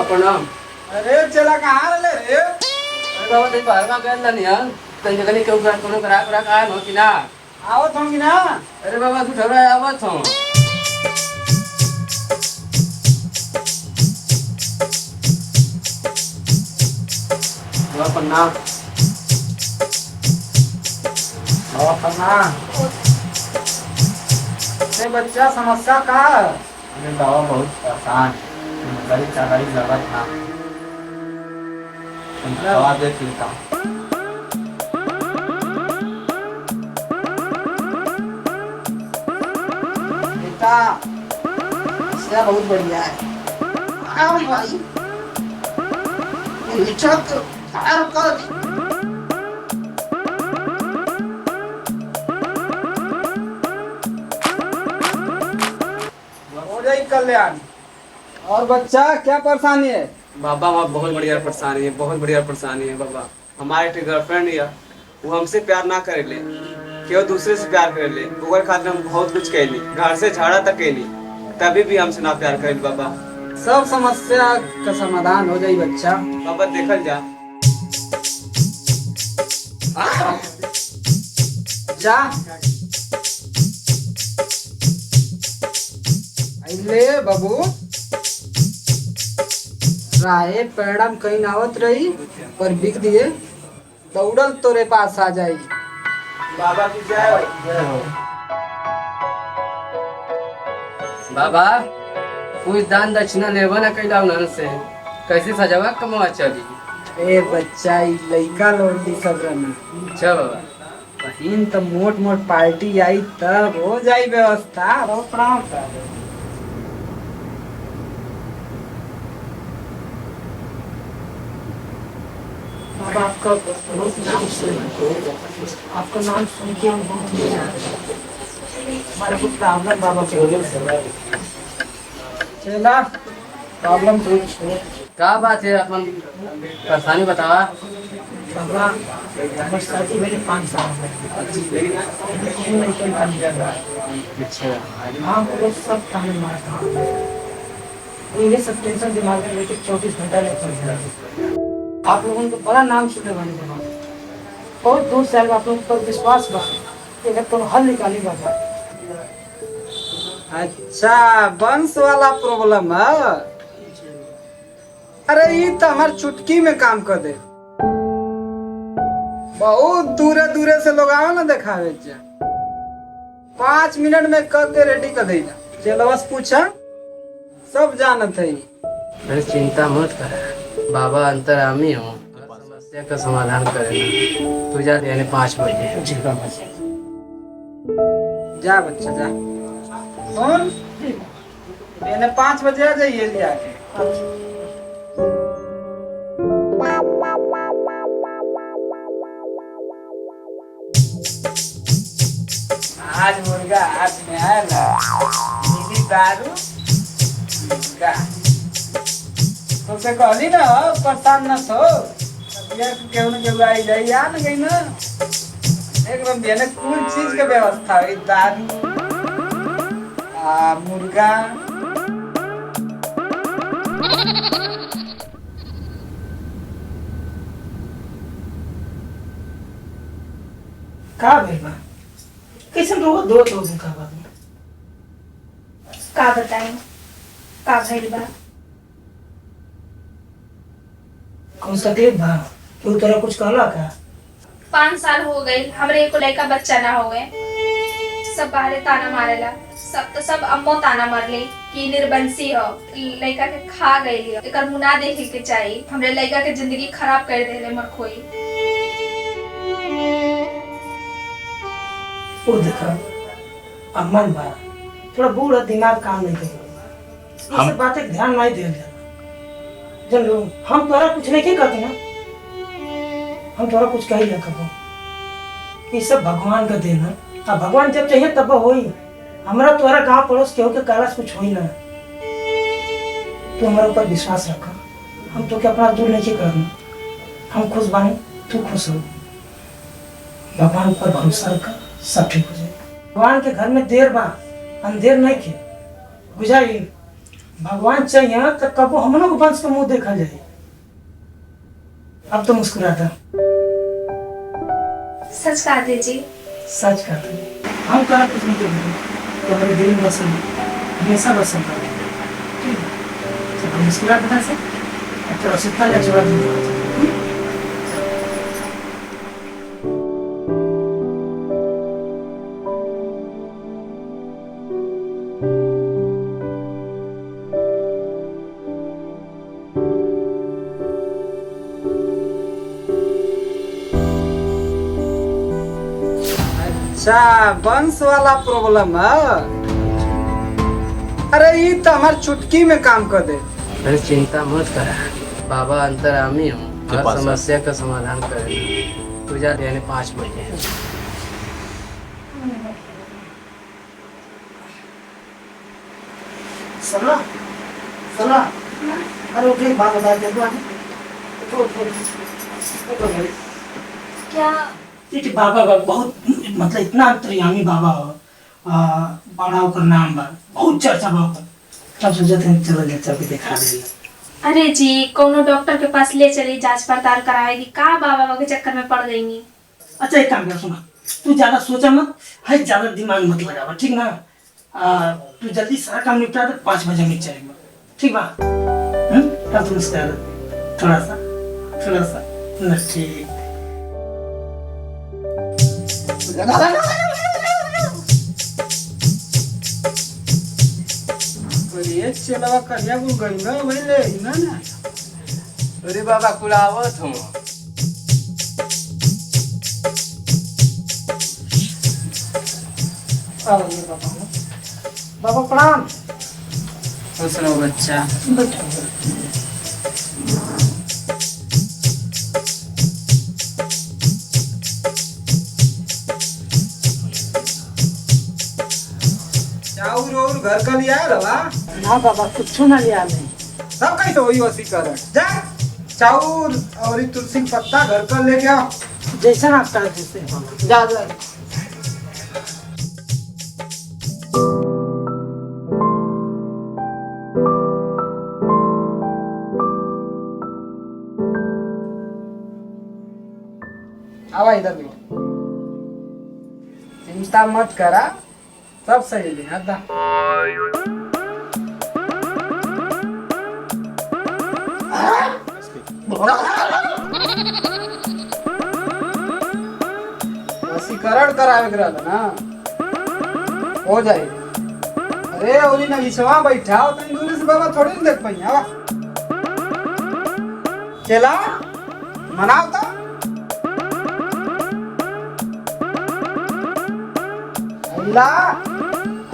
प्रणाम। अरे चला कहाँ रहे रे? अरे बाबा तेरी बाहर में गए नहीं यार। कहीं जगह नहीं क्यों कर कोनो करा आया हो कि ना? आवत होंगी ना? अरे बाबा तू ठहरा आवत हो। बाबा प्रणाम। अपना ये बच्चा समस्या का है? अरे बाबा बहुत परेशान, गरीब चाकरी जरूरत था, दवा देख लेता हूँ। बेटा समस्या बहुत बढ़िया है। हाँ भाई ये छत फायर कर हो जाए कल्याण। और बच्चा क्या परेशानी है? बाबा वहाँ बहुत बढ़िया परेशानी है, बहुत बढ़िया परेशानी है बाबा। हमारे एक गर्लफ्रेंड है, वो हमसे प्यार ना करे ले, केवल दूसरे से प्यार करे ले। ओकर खातिर हम बहुत कुछ कहली, घर से झाड़ा तक कहली, तभी भी हमसे ना प्यार करे बाबा। सब समस्या का समाधान हो जाए बच्चा। बाबा देखल जा। जा ले बाबू, राहे पैडम कहीं नावत रही पर बिक दिए, दौड़ल तोरे पास आ जाएगी। बाबा की जय हो। बाबा कोई दान दक्षिणा लेवा ना कैला उन्हन से, कैसे सजावा कमावा चली? ए बच्चा ई लइका लौंडी सब रहना। अच्छा बाबा। कहीं तो मोट मोट पार्टी आई तब हो जाई व्यवस्था। रो प्रणाम कर। बाबा आपका नाम सुन के हम बहुत हमारा कुछ प्रॉब्लम बाबा के चला प्रॉब्लम पूछ। क्या बात है, अपन परेशानी बतावा। बाबा हमारी शादी मेरे 5 साल में अच्छा। हाँ लोग सब ताने मारता ये सब टेंशन दिमाग में लेके 24 घंटा नहीं चल रहा। आप लोगों को बड़ा नाम सुने वाले बाबा, बहुत दूर से आप लोगों पर विश्वास बा कि तो हल निकाली बाबा। अच्छा वंश वाला प्रॉब्लम है। अरे ये तो हमार चुटकी में काम कर दे। बहुत दूरे दूरे से लोग आओ ना दिखावे जा, 5 मिनट में करके रेडी कर देना। चलो बस पूछा सब जानत है। अरे चिंता मत कर, बाबा अंतर्यामी हो, समस्या का समाधान करेगा। तू जा यानी 5 बजे। जा बच्चा जा। कौन? मैंने 5 बजे आ जाइए ले आके। आज मुर्गा हाथ में आएगा, नीली दारू मुर्गा। तो से कहली ना परेशान न हो, केहू न केहू आई जाई आ न गई ना। एकदम देने कुल चीज के व्यवस्था है, दारू मुर्गा। का भइल बा? कैसन रहो दो दिन का बाद में का बताएं का भइल बा? कौन सा तकलीफ बा? क्यों तोरा कुछ कहला का? 5 साल हो गए हमरे एको लड़का बच्चा ना हुए। सब बाहरे ताना मारेला, सब अम्मो ताना मारली कि निर्बंसी हो, लड़का के खा गईली हो, एकर मुंह ना देखे के चाहिए। हमरे लड़का के जिंदगी खराब कर देले मरखोई। वो देखा अमन बा, थोड़ा बूढ़ा दिमाग काम नहीं करे, ये सब बातें ध्यान नहीं दिया जाता। जन लो हम तोरा कुछ नहीं करते ना, हम तोरा कुछ कही ना करो। ये सब भगवान का देन है, अब भगवान जब चाहिए तब होई। हमारा तोरा गांव पड़ोस केहू के काला कुछ होई ना। तू हमारे ऊपर विश्वास रखा, हम तो क्या अपना दूर नहीं करना। हम खुश बानी, तू खुश हो। भगवान पर भरोसा रखा, सब ठीक हो जाए। भगवान के घर में देर बा, अंधेर नहीं के बुझाई। भगवान चाहिए तो कबो हम लोग वंश का मुंह देखा जाए। अब तो मुस्कुराता। सच कहा दीजिए। सच कहते हम कहा कुछ नहीं कहते, तो हमारे दिल में बसन हमेशा बसन रहे। ठीक है, चलो मुस्कुरा बता से अच्छा सिक्का या जवाब दे। अच्छा वंश वाला प्रॉब्लम है। अरे ये तो हमार चुटकी में काम कर दे। अरे चिंता मत कर, बाबा अंतर्यामी हूँ, हर समस्या का समाधान करेंगे। पूजा यानी 5 बजे। सला सला अरे उठे बात बता दे तो क्या? देखिए बाबा बहुत मतलब इतना अंतर्यामी बाबा हो, बड़ा ओकर नाम बा, बहुत चर्चा बा ओकर। तब सोचते हैं चलो जा चल के दिखा दे। अरे जी कोनो डॉक्टर के पास ले चली, जांच पड़ताल कराएगी का बाबा के चक्कर में पड़ गई। अच्छा एक काम कर, सुना तू ज्यादा सोचा मत, है ज्यादा दिमाग मत लगावा, ठीक ना? तू जल्दी सारा काम निपटा दे, 5 बजे मिल जाएगा, ठीक बा? तब तुम इसका थोड़ा सा ना ठीक। ये चलवा करिया को गंगा वहिले ना ना। अरे बाबा कुलावत हूँ। बाबा प्रणाम। खुश रहो बच्चा। चाउर और घर का लिया है रवा? ना बाबा कुछ ना लिया नहीं। सब कैसे वही वसीकरण। जा चाउर और ये तुलसी का पत्ता घर का लेके आओ। जैसा आप कहा जैसे बाबा। जा जा। आवा इधर भी। चिंता मत करा, सब सही है। आदा वसीकरण करावे के रहता ना, हो जाए। अरे ओली ना विश्वा बैठा हो तो दूर से बाबा थोड़ी नहीं देख पाई। आवा चला मनाओ तो।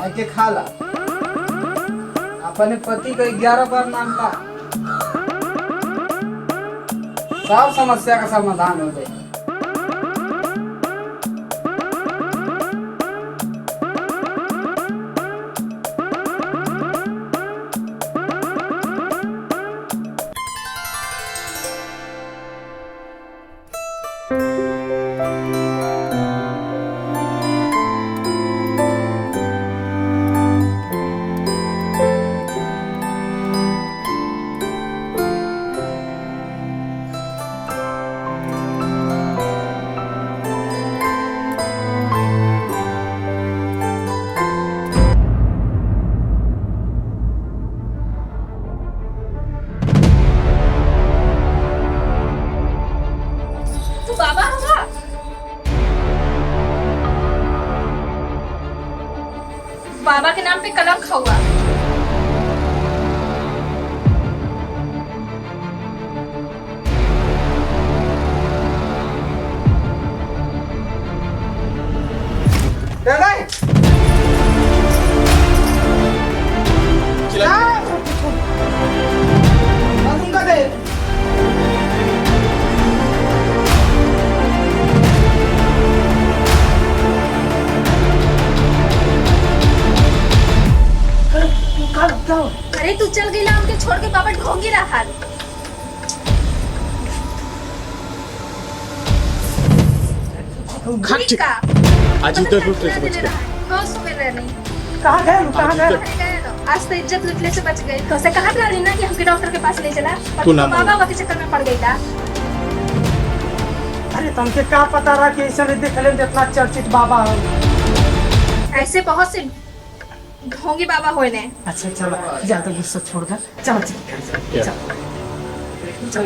आके खा ला। अपने पति का 11 बार नाम का, सब समस्या का समाधान हो जाए। बाबा होगा? बाबा के नाम पे कलंक हुआ। अरे तू चल गई हमके छोड़ के, बाबा ढोंगी रहा। आज इधर रुक होश में रहनी। कहाँ गए? अरे गए ना। आज तो इज्जत लुटने से बच गए। तो से कहा रही ना कि हमके डॉक्टर के पास ले चला, पर तू ना बाबा के चक्कर में पड़ गई था। अरे तुमके का पता रहा कि ऐसा नहीं देख लें जितना चर्चित बाबा हो। ऐसे बहुत से ढोंगी बाबा होए ने। अच्छा चलो ज्यादा गुस्सा छोड़ कर चलो चल क्या? चल